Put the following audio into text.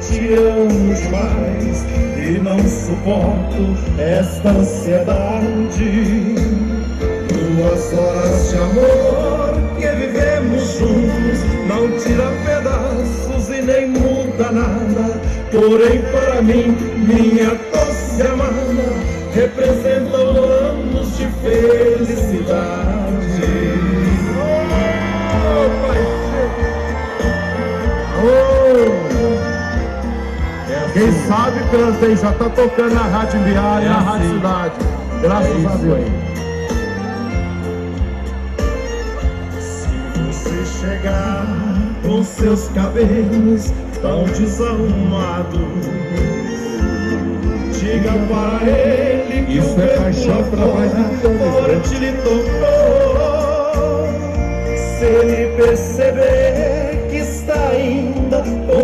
te amo demais e não suporto esta ansiedade. 2 horas de amor que vivemos juntos não tira pedaços e nem muda nada. Porém para mim, minha doce amada, representam anos de felicidade. Oh, Pai. Quem sabe canta aí, já tá tocando na Rádio Imbiá e na Rádio Cidade. Graças a Deus. Se você chegar com seus cabelos tão desarrumados, diga para ele que isso o é paixão pra forte lhe tocou. Se ele perceber que está ainda com